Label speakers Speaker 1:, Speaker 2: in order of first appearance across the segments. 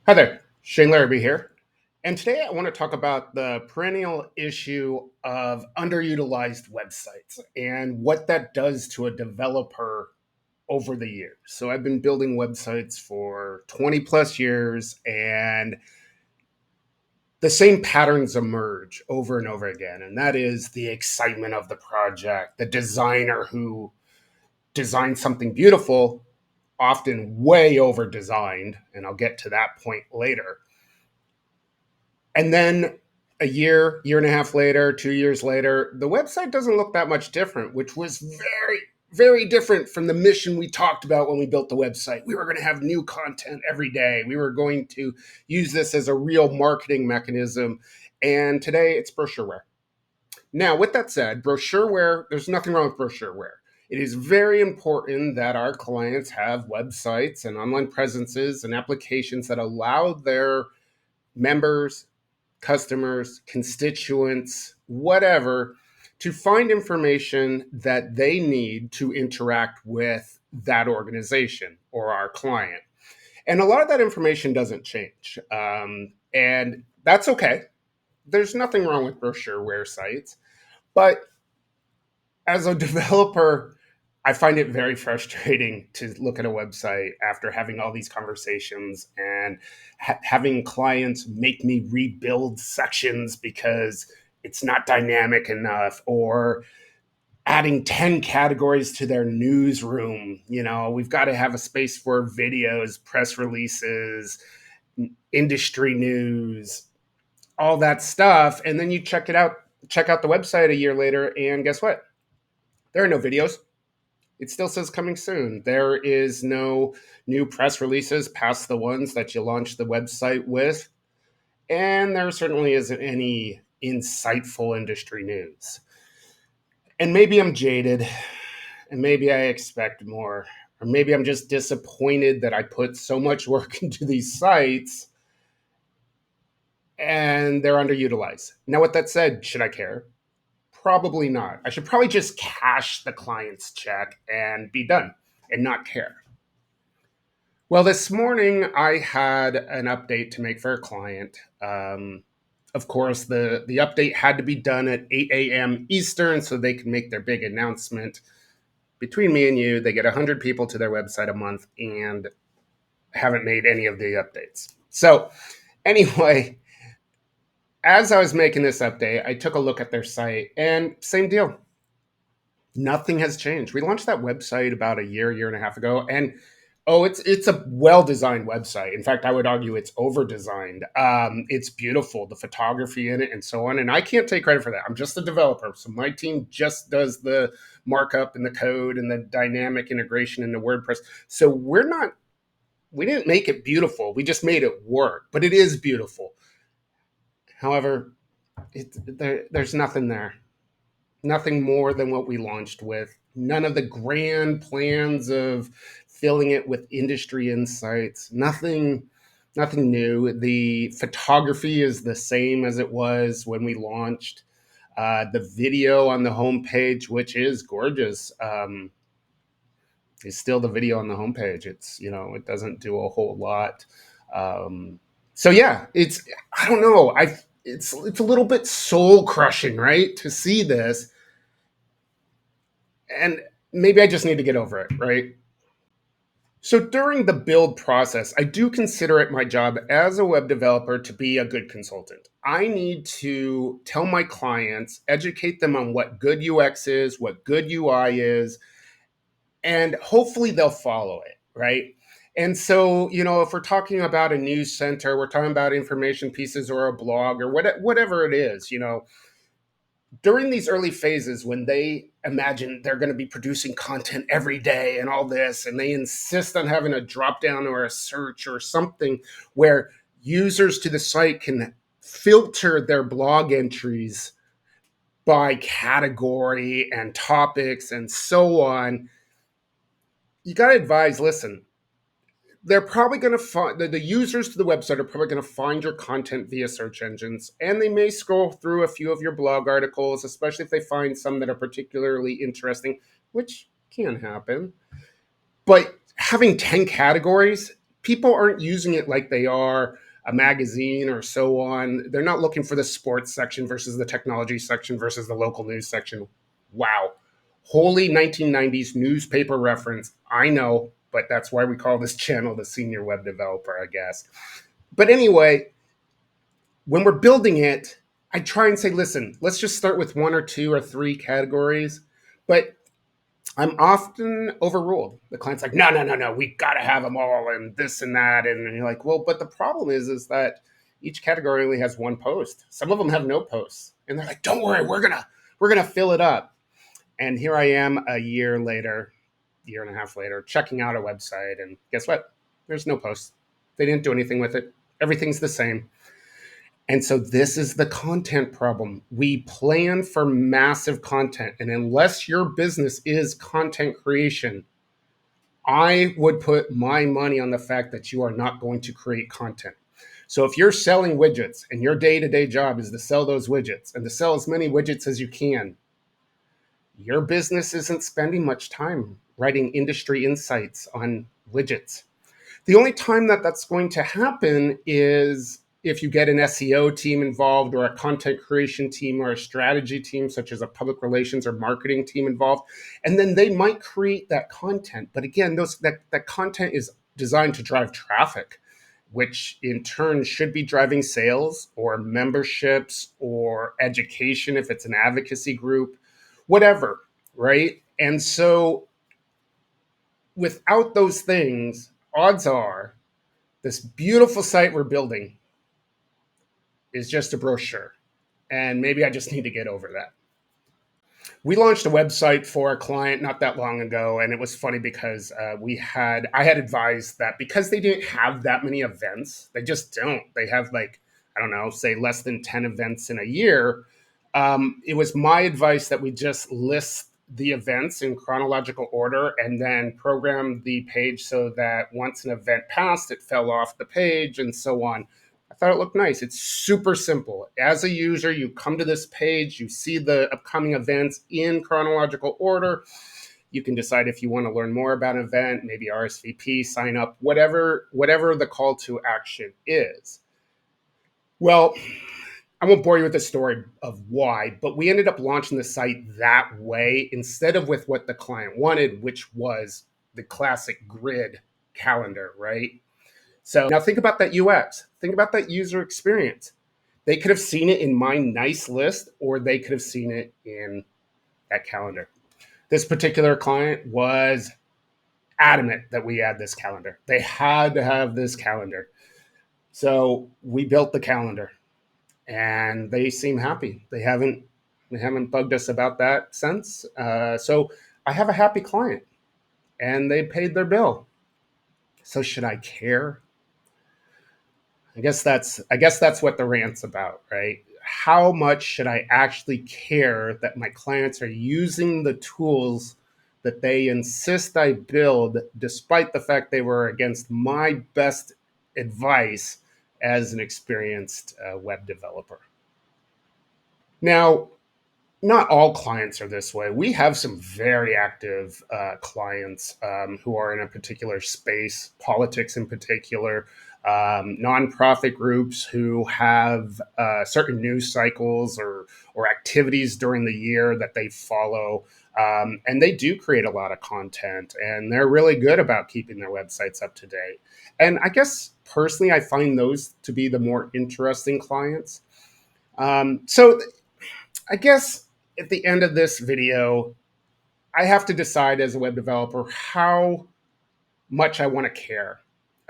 Speaker 1: Hi there, Shane Larrabee here. And today I want to talk about the perennial issue of underutilized websites and what that does to a developer over the years. So I've been building websites for 20 plus years, and the same patterns emerge over and over again. And that is the excitement of the project, the designer who designed something beautiful, often way over designed. And I'll get to that point later. And then a year and a half later, 2 years later, the website doesn't look that much different, which was very, very different from the mission we talked about when we built the website. We were going to have new content every day. We were going to use this as a real marketing mechanism. And today it's brochureware. Now, with that said, brochureware, there's nothing wrong with brochureware. It is very important that our clients have websites and online presences and applications that allow their members, customers, constituents, whatever, to find information that they need to interact with that organization or our client. And a lot of that information doesn't change. And that's okay. There's nothing wrong with brochureware sites. But as a developer, I find it very frustrating to look at a website after having all these conversations and having clients make me rebuild sections because it's not dynamic enough, or adding 10 categories to their newsroom. We've got to have a space for videos, press releases, industry news, all that stuff. And then you check out the website a year later, and guess what? There are no videos. It still says coming soon. There is no new press releases past the ones that you launched the website with. And there certainly isn't any insightful industry news. And maybe I'm jaded, and maybe I expect more, or maybe I'm just disappointed that I put so much work into these sites and they're underutilized. Now, with that said, should I care? Probably not. I should probably just cash the client's check and be done and not care. Well, this morning I had an update to make for a client. Of course, the update had to be done at 8 a.m. Eastern so they can make their big announcement. Between me and you, they get 100 people to their website a month and haven't made any of the updates. So, anyway, as I was making this update, I took a look at their site, and same deal. Nothing has changed. We launched that website about a year and a half ago, and it's a well designed website. In fact, I would argue it's over designed. It's beautiful, the photography in it, and so on. And I can't take credit for that. I'm just a developer, so my team just does the markup and the code and the dynamic integration into WordPress. So we didn't make it beautiful. We just made it work, but it is beautiful. However, there's nothing there. Nothing more than what we launched with. None of the grand plans of filling it with industry insights. Nothing new. The photography is the same as it was when we launched. The video on the homepage, which is gorgeous, is still the video on the homepage. It doesn't do a whole lot. So yeah, I don't know. It's a little bit soul crushing, right, to see this, and maybe I just need to get over it, right? So during the build process, I do consider it my job as a web developer to be a good consultant. I need to tell my clients, educate them on what good UX is, what good UI is, and hopefully they'll follow it, right? And so, if we're talking about a news center, we're talking about information pieces or a blog or whatever it is, during these early phases when they imagine they're going to be producing content every day and all this, and they insist on having a drop down or a search or something where users to the site can filter their blog entries by category and topics and so on, you got to advise, listen, they're probably going to find the users to the website are probably going to find your content via search engines, and they may scroll through a few of your blog articles, especially if they find some that are particularly interesting, which can happen. But having 10 categories, people aren't using it like they are a magazine or so on. They're not looking for the sports section versus the technology section versus the local news section. Wow. Holy 1990s newspaper reference. I know, but that's why we call this channel the Senior Web Developer, I guess. But anyway, when we're building it, I try and say, listen, let's just start with one or two or three categories. But I'm often overruled. The client's like, no, no, no, no, we got to have them all and this and that. And you're like, well, but the problem is that each category only has one post. Some of them have no posts. And they're like, don't worry, we're gonna fill it up. And here I am a year later, year and a half later, checking out a website. And guess what? There's no posts. They didn't do anything with it. Everything's the same. And so this is the content problem. We plan for massive content. And unless your business is content creation, I would put my money on the fact that you are not going to create content. So if you're selling widgets and your day-to-day job is to sell those widgets and to sell as many widgets as you can, your business isn't spending much time writing industry insights on widgets. The only time that that's going to happen is if you get an SEO team involved or a content creation team or a strategy team, such as a public relations or marketing team involved, and then they might create that content. But again, that content is designed to drive traffic, which in turn should be driving sales or memberships or education if it's an advocacy group, whatever, right? And so without those things, odds are this beautiful site we're building is just a brochure. And maybe I just need to get over that. We launched a website for a client not that long ago, and it was funny because I had advised that because they didn't have that many events, they just don't. They have like, I don't know, say less than 10 events in a year. It was my advice that we just list the events in chronological order and then program the page so that once an event passed, it fell off the page and so on. I thought it looked nice. It's super simple. As a user, you come to this page, you see the upcoming events in chronological order. You can decide if you want to learn more about an event, maybe RSVP, sign up, whatever the call to action is. Well, I won't bore you with the story of why, but we ended up launching the site that way instead of with what the client wanted, which was the classic grid calendar, right? So now think about that UX. Think about that user experience. They could have seen it in my nice list, or they could have seen it in that calendar. This particular client was adamant that we add this calendar. They had to have this calendar. So we built the calendar and they seem happy. They haven't bugged us about that since. So I have a happy client and they paid their bill. So should I care? I guess that's what the rant's about, right? How much should I actually care that my clients are using the tools that they insist I build, despite the fact they were against my best advice as an experienced web developer? Now, not all clients are this way. We have some very active clients who are in a particular space, politics in particular, nonprofit groups who have certain news cycles or activities during the year that they follow. And they do create a lot of content and they're really good about keeping their websites up to date. And I guess personally, I find those to be the more interesting clients. So I guess at the end of this video, I have to decide as a web developer how much I want to care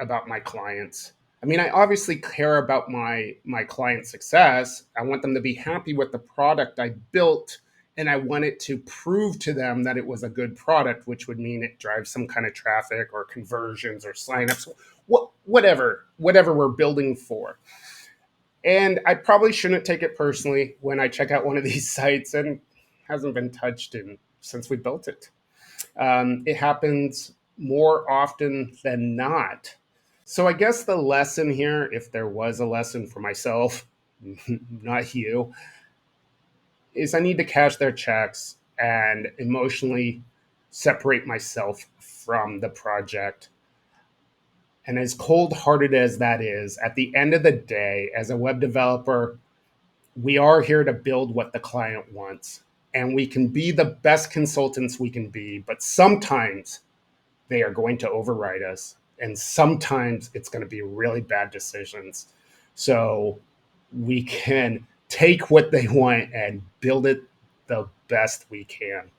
Speaker 1: about my clients. I mean, I obviously care about my client success. I want them to be happy with the product I built, and I want it to prove to them that it was a good product, which would mean it drives some kind of traffic or conversions or signups, whatever we're building for. And I probably shouldn't take it personally when I check out one of these sites and hasn't been touched since we built it. It happens more often than not. So I guess the lesson here, if there was a lesson for myself, not you, is I need to cash their checks and emotionally separate myself from the project And as cold hearted as that is, at the end of the day, as a web developer, we are here to build what the client wants. And we can be the best consultants we can be, but sometimes they are going to override us. And sometimes it's going to be really bad decisions. So we can take what they want and build it the best we can.